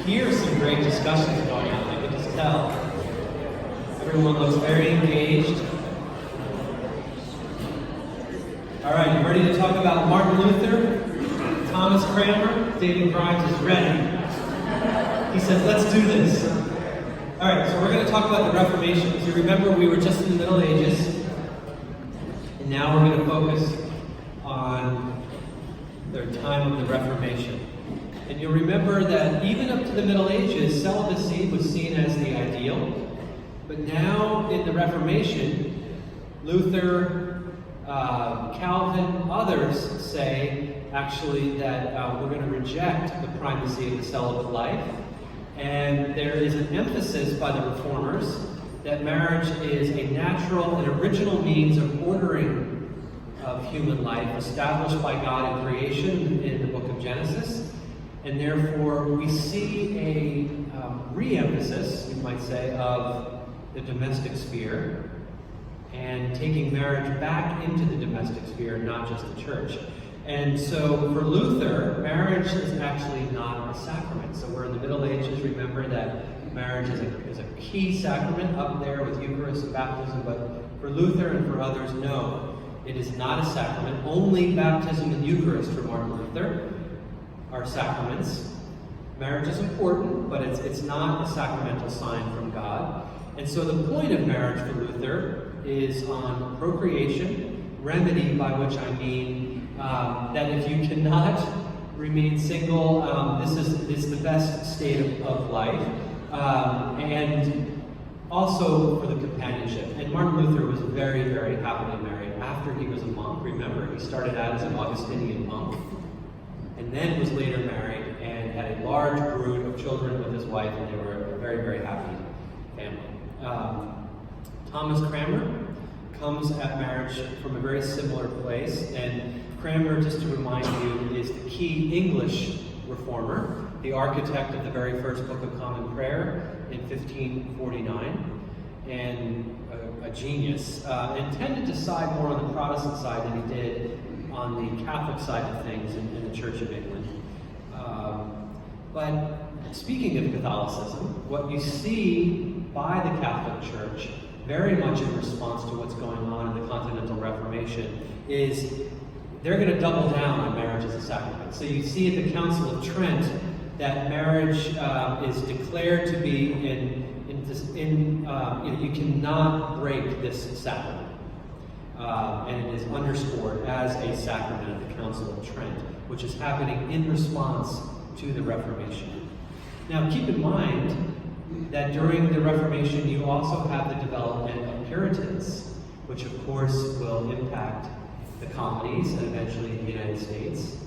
hear some great discussions going on. I can just tell. Everyone looks very engaged. All right, you ready to talk about Martin Luther, Thomas Cranmer? David Grimes is ready. He says, let's do this. All right, so we're going to talk about the Reformation. If you remember, we were just in the Middle Ages, and now we're going to focus on the time of the Reformation. And you'll remember that even up to the Middle Ages, celibacy was seen as the ideal. But now in the Reformation, Luther, Calvin, others say actually that we're going to reject the primacy of the celibate life. And there is an emphasis by the Reformers that marriage is a natural and original means of ordering of human life established by God in creation in the book of Genesis. And therefore, we see a re-emphasis, you might say, of the domestic sphere and taking marriage back into the domestic sphere, not just the church. And so for Luther, marriage is actually not a sacrament. So we're in the Middle Ages. Remember that marriage is a key sacrament up there with Eucharist and baptism. But for Luther and for others, no, it is not a sacrament. Only baptism and Eucharist for Martin Luther are sacraments. Marriage is important, but it's not a sacramental sign from God. And so the point of marriage for Luther is on procreation, remedy, by which I mean that if you cannot remain single, this is the best state of life, and also for the companionship. And Martin Luther was very, very happily married after he was a monk. Remember, he started out as an Augustinian monk, and then was later married and had a large brood of children with his wife, and they were a very, very happy family. Thomas Cranmer comes at marriage from a very similar place, and Cranmer, just to remind you, is the key English reformer, the architect of the very first Book of Common Prayer in 1549, and a genius, and tended to side more on the Protestant side than he did on the Catholic side of things in the Church of England. But speaking of Catholicism, what you see by the Catholic Church, very much in response to what's going on in the Continental Reformation, is they're going to double down on marriage as a sacrament. So you see at the Council of Trent that marriage is declared to be you cannot break this sacrament. And it is underscored as a sacrament at the Council of Trent, which is happening in response to the Reformation. Now keep in mind that during the Reformation you also have the development of Puritans, which of course will impact the colonies and eventually the United States,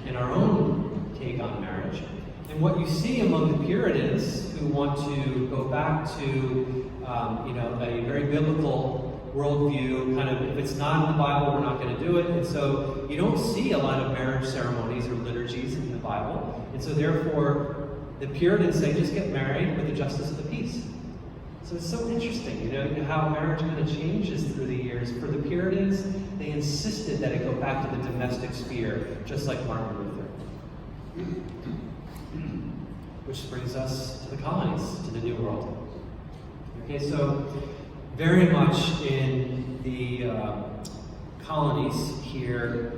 and our own take on marriage. And what you see among the Puritans who want to go back to a very biblical worldview, kind of, if it's not in the Bible, we're not going to do it. And so you don't see a lot of marriage ceremonies or liturgies in the Bible. And so therefore, the Puritans say, just get married with the justice of the peace. So it's so interesting, how marriage kind of changes through the years. For the Puritans, they insisted that it go back to the domestic sphere, just like Martin Luther. Which brings us to the colonies, to the New World. Okay, so very much in the colonies here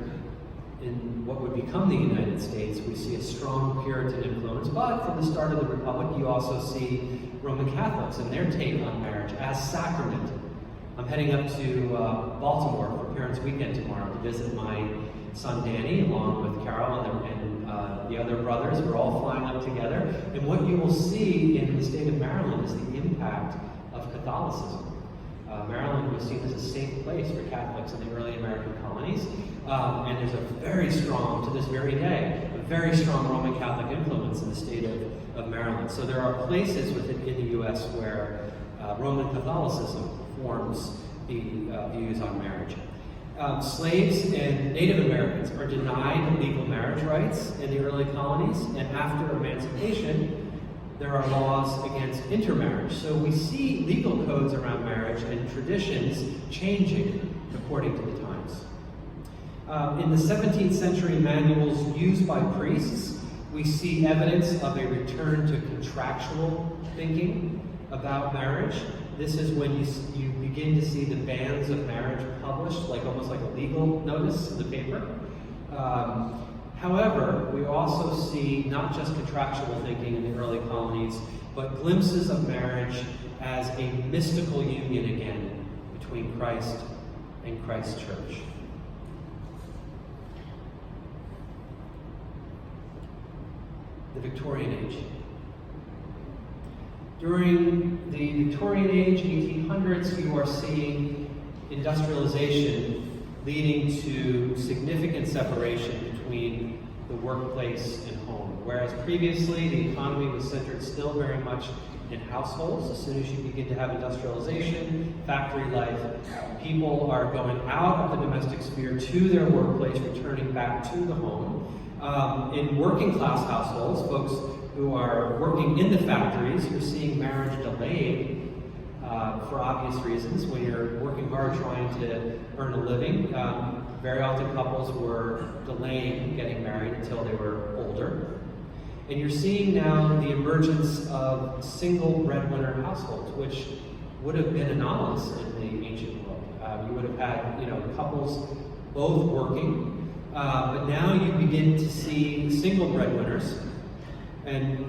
in what would become the United States, we see a strong Puritan influence, but from the start of the Republic, you also see Roman Catholics and their take on marriage as sacrament. I'm heading up to Baltimore for Parents' Weekend tomorrow to visit my son Danny, along with Carol and the other brothers. We're all flying up together, and what you will see in the state of Maryland is the impact of Catholicism. Maryland was seen as a safe place for Catholics in the early American colonies, and there's a very strong, to this very day, a very strong Roman Catholic influence in the state of Maryland. So there are places in the U.S. where Roman Catholicism forms the views on marriage. Slaves and Native Americans are denied legal marriage rights in the early colonies, and after emancipation, there are laws against intermarriage. So we see legal codes around marriage and traditions changing according to the times. In the 17th century manuals used by priests, We see evidence of a return to contractual thinking about marriage. This is when you begin to see the bans of marriage published, like almost like a legal notice in the paper. However, we also see not just contractual thinking in the early colonies, but glimpses of marriage as a mystical union again between Christ and Christ's church. The Victorian Age. During the Victorian Age, 1800s, you are seeing industrialization leading to significant separation between the workplace and home. Whereas previously, the economy was centered still very much in households. As soon as you begin to have industrialization, factory life, people are going out of the domestic sphere to their workplace, returning back to the home. In working class households, folks who are working in the factories, you're seeing marriage delayed for obvious reasons. When you're working hard trying to earn a living, very often couples were delaying getting married until they were older. And you're seeing now the emergence of single breadwinner households, which would have been anomalous in the ancient world. You would have had, couples both working, but now you begin to see single breadwinners and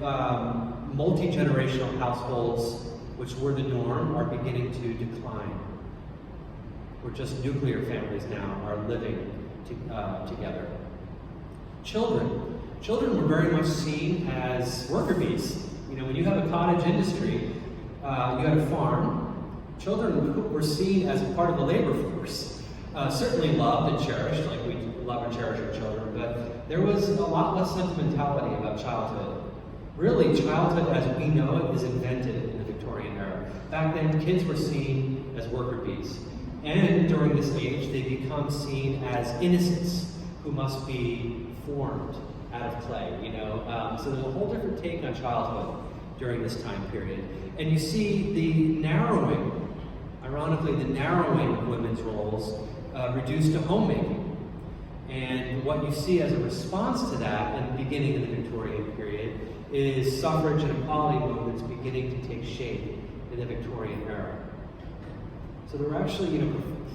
multi-generational households, which were the norm, are beginning to decline. Where just nuclear families now are living together. Children were very much seen as worker bees. When you have a cottage industry, you had a farm, children were seen as a part of the labor force. Certainly loved and cherished, like we love and cherish our children, but there was a lot less sentimentality about childhood. Really, childhood as we know it is invented in the Victorian era. Back then, kids were seen as worker bees. And during this age, they become seen as innocents who must be formed out of clay, So there's a whole different take on childhood during this time period. And you see the narrowing, ironically, the narrowing of women's roles reduced to homemaking. And what you see as a response to that in the beginning of the Victorian period is suffrage and equality movements beginning to take shape in the Victorian era. So there were actually,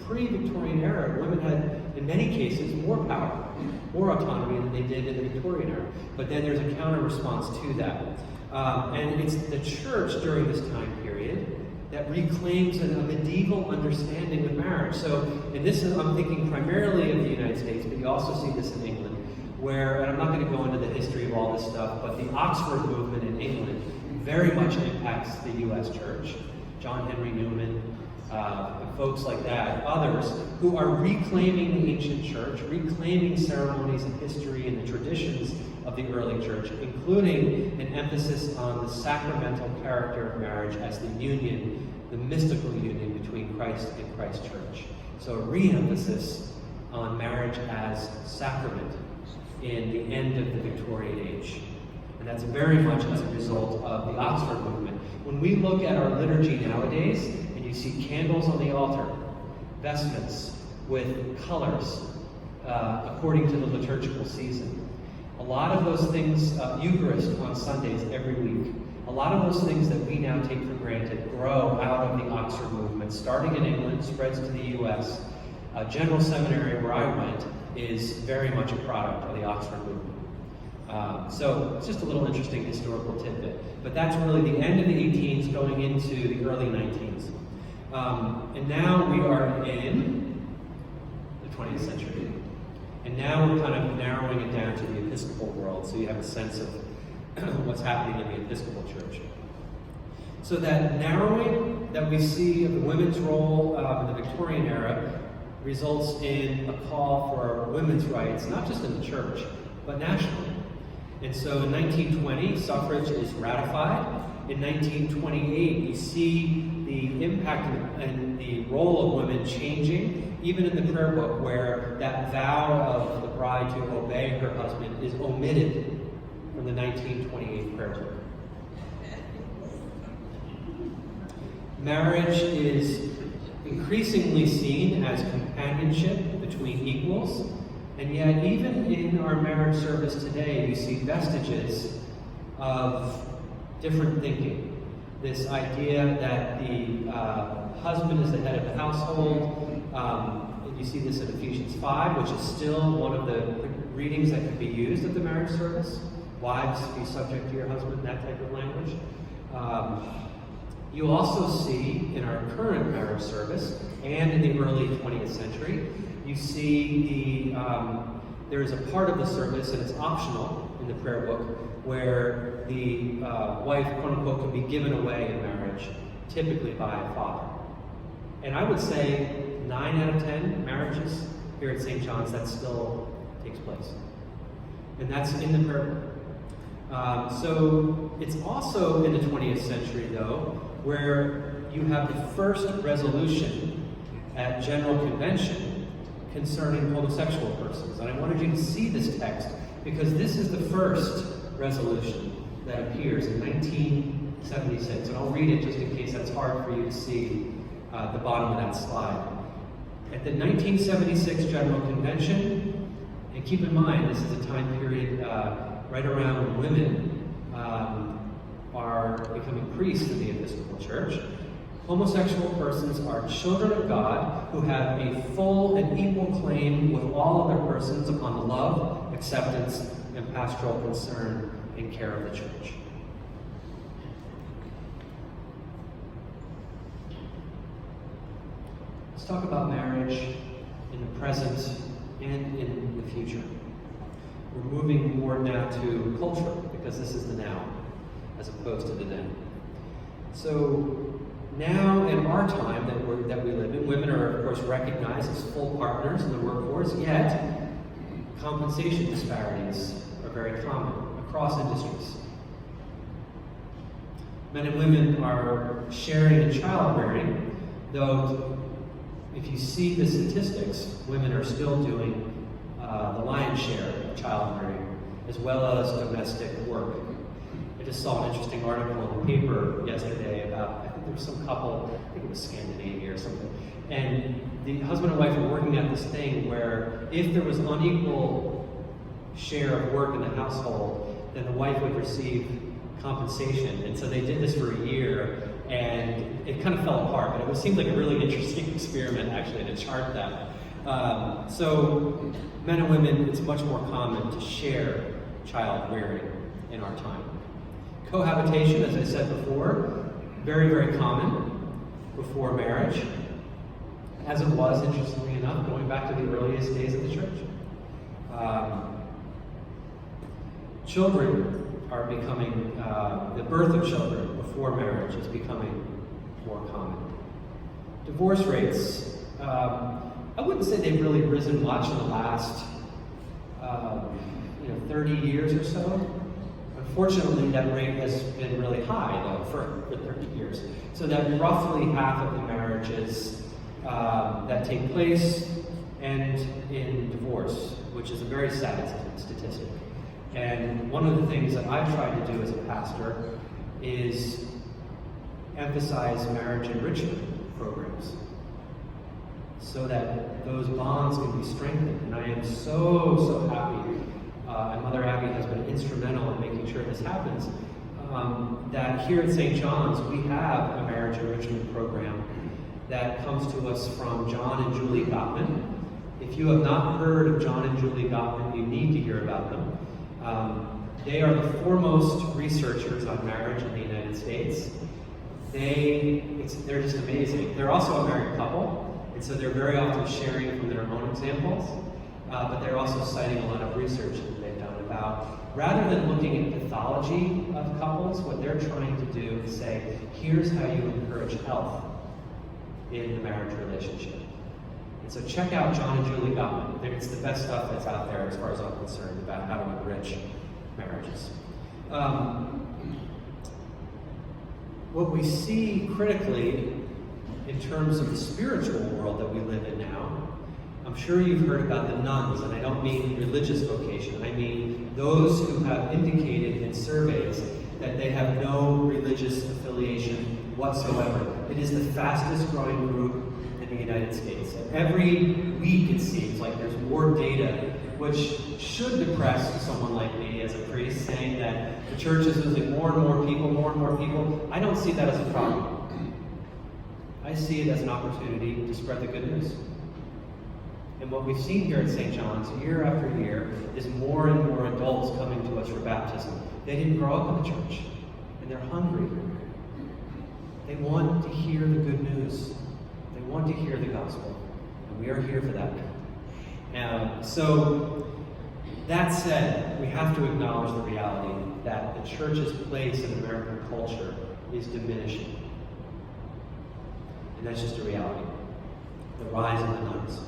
pre-Victorian era, women had, in many cases, more power, more autonomy than they did in the Victorian era. But then there's a counter-response to that. And it's the church during this time period that reclaims a medieval understanding of marriage. So, and this is, I'm thinking primarily of the United States, but you also see this in England, where, and I'm not going to go into the history of all this stuff, but the Oxford movement in England very much impacts the U.S. church. John Henry Newman, folks like that, others who are reclaiming the ancient church, reclaiming ceremonies and history and the traditions of the early church, including an emphasis on the sacramental character of marriage as the union, the mystical union between Christ and Christ's church. So a re-emphasis on marriage as sacrament in the end of the Victorian age. And that's very much as a result of the Oxford movement. When we look at our liturgy nowadays, and you see candles on the altar, vestments with colors according to the liturgical season, a lot of those things, Eucharist on Sundays every week, a lot of those things that we now take for granted grow out of the Oxford movement, starting in England, spreads to the U.S. General Seminary, where I went, is very much a product of the Oxford movement. So it's just a little interesting historical tidbit. But that's really the end of the 18s going into the early 19s. And now we are in the 20th century. And now we're kind of narrowing it down to the Episcopal world, so you have a sense of what's happening in the Episcopal Church. So that narrowing that we see of the women's role in the Victorian era results in a call for women's rights, not just in the church, but nationally. And so in 1920, suffrage is ratified. In 1928, you see the impact and the role of women changing, even in the prayer book, where that vow of the bride to obey her husband is omitted from the 1928 prayer book. Marriage is increasingly seen as companionship between equals, And yet, even in our marriage service today, you see vestiges of different thinking. This idea that the husband is the head of the household. And you see this in Ephesians 5, which is still one of the readings that can be used at the marriage service. Wives, be subject to your husband, that type of language. You also see in our current marriage service and in the early 20th century, you see there is a part of the service, and it's optional in the prayer book, where the wife, quote unquote, can be given away in marriage, typically by a father. And I would say 9 out of 10 marriages here at St. John's, that still takes place. And that's in the prayer book. So it's also in the 20th century, though, where you have the first resolution at General Convention concerning homosexual persons. And I wanted you to see this text because this is the first resolution that appears in 1976. And I'll read it just in case that's hard for you to see the bottom of that slide. At the 1976 General Convention, and keep in mind this is a time period right around when women are becoming priests in the Episcopal Church, homosexual persons are children of God who have a full and equal claim with all other persons upon the love, acceptance, and pastoral concern and care of the Church. Let's talk about marriage in the present and in the future. We're moving more now to culture because this is the now as opposed to the then. So now in our time that we live in, women are of course recognized as full partners in the workforce, yet compensation disparities are very common across industries. Men and women are sharing in childbearing, though if you see the statistics, women are still doing the lion's share of childbearing as well as domestic work. I just saw an interesting article in the paper yesterday about, I think there was some couple, I think it was Scandinavia or something, and the husband and wife were working at this thing where if there was unequal share of work in the household, then the wife would receive compensation. And so they did this for a year, and it kind of fell apart, but it seemed like a really interesting experiment actually to chart that. So men and women, it's much more common to share child rearing in our time. Cohabitation, as I said before, very, very common before marriage, as it was, interestingly enough, going back to the earliest days of the church. Children are becoming, the birth of children before marriage is becoming more common. Divorce rates, I wouldn't say they've really risen much in the last 30 years or so. Unfortunately, that rate has been really high, though, for 30 years. So that roughly half of the marriages that take place end in divorce, which is a very sad statistic. And one of the things that I've tried to do as a pastor is emphasize marriage enrichment programs so that those bonds can be strengthened. And I am so happy, and Mother Abby has been instrumental in making sure this happens, that here at St. John's we have a marriage enrichment program that comes to us from John and Julie Gottman. If you have not heard of John and Julie Gottman, you need to hear about them. They are the foremost researchers on marriage in the United States. They're just amazing. They're also a married couple, and so they're very often sharing from their own examples, but they're also citing a lot of research that they've done about, rather than looking at pathology of couples, what they're trying to do is say, here's how you encourage health in the marriage relationship. And so check out John and Julie Gottman. It's the best stuff that's out there as far as I'm concerned about how to enrich marriages. What we see critically in terms of the spiritual world that we live in now, I'm sure you've heard about the nuns, and I don't mean religious vocation. I mean those who have indicated in surveys that they have no religious affiliation whatsoever. It is the fastest growing group in the United States. Every week it seems like there's more data which should depress someone like me as a priest, saying that the church is losing more and more people. I don't see that as a problem. I see it as an opportunity to spread the good news. And what we've seen here at St. John's year after year is more and more adults coming to us for baptism. They didn't grow up in the church, and they're hungry. They want to hear the good news. They want to hear the gospel, and we are here for that. So, that said, we have to acknowledge the reality that the church's place in American culture is diminishing. And that's just a reality. The rise of the nuns.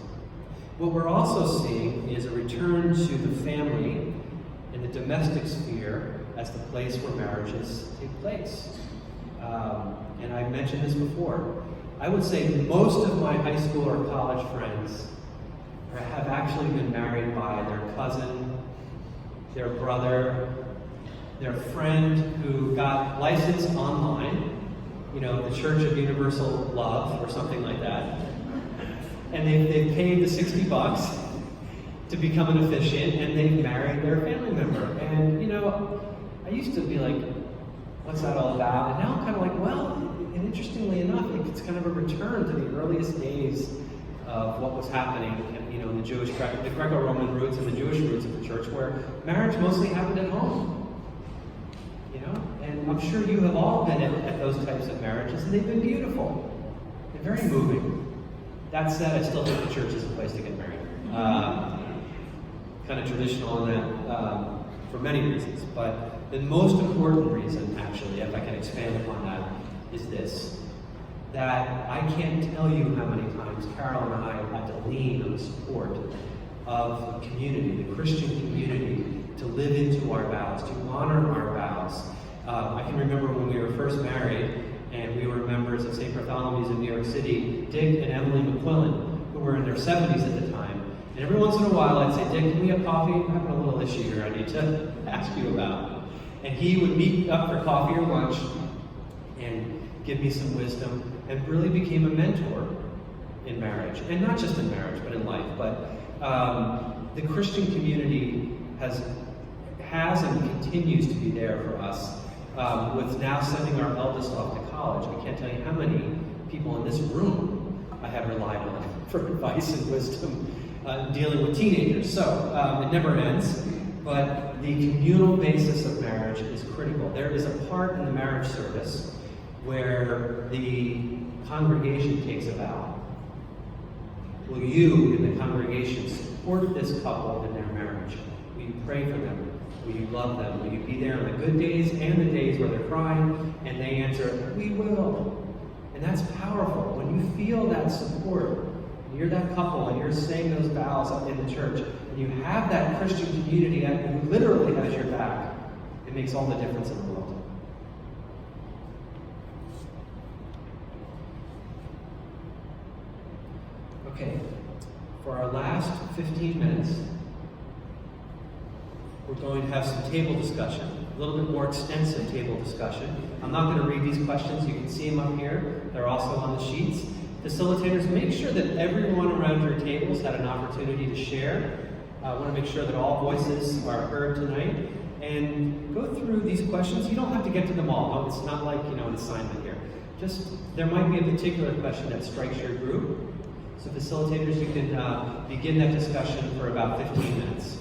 What we're also seeing is a return to the family and the domestic sphere as the place where marriages take place. And I mentioned this before. I would say most of my high school or college friends have actually been married by their cousin, their brother, their friend who got licensed online, the Church of Universal Love or something like that. And they've paid the $60 to become an officiant, and they've married their family member. And, I used to be like, what's that all about? And now I'm kind of like, well, and interestingly enough, it's kind of a return to the earliest days of what was happening, in the Greco-Roman roots and the Jewish roots of the church, where marriage mostly happened at home. And I'm sure you have all been at those types of marriages, and they've been beautiful. They're very moving. That said, I still think the church is a place to get married. Kind of traditional in that for many reasons, but the most important reason, actually, if I can expand upon that, is this. That I can't tell you how many times Carol and I have had to lean on the support of the community, the Christian community, to live into our vows, to honor our vows. I can remember when we were first married, and we were members of St. Bartholomew's in New York City, Dick and Emily McQuillan, who were in their 70s at the time. And every once in a while I'd say, Dick, can we have coffee? I'm having a little issue here I need to ask you about. And he would meet up for coffee or lunch and give me some wisdom, and really became a mentor in marriage. And not just in marriage, but in life. But the Christian community has and continues to be there for us. With now sending our eldest off to college, I can't tell you how many people in this room I have relied on for advice and wisdom dealing with teenagers. So it never ends, but the communal basis of marriage is critical. There is a part in the marriage service where the congregation takes a vow. Will you, in the congregation, support this couple in their marriage? Will you pray for them? Will you love them? Will you be there on the good days and the days where they're crying? And they answer, we will. And that's powerful. When you feel that support, and you're that couple and you're saying those vows up in the church, and you have that Christian community who literally has your back, it makes all the difference in the world. Okay, for our last 15 minutes, we're going to have some table discussion, a little bit more extensive table discussion. I'm not going to read these questions. You can see them up here. They're also on the sheets. Facilitators, make sure that everyone around your tables had an opportunity to share. I want to make sure that all voices are heard tonight. And go through these questions. You don't have to get to them all. It's not like, an assignment here. Just, there might be a particular question that strikes your group. So facilitators, you can begin that discussion for about 15 minutes.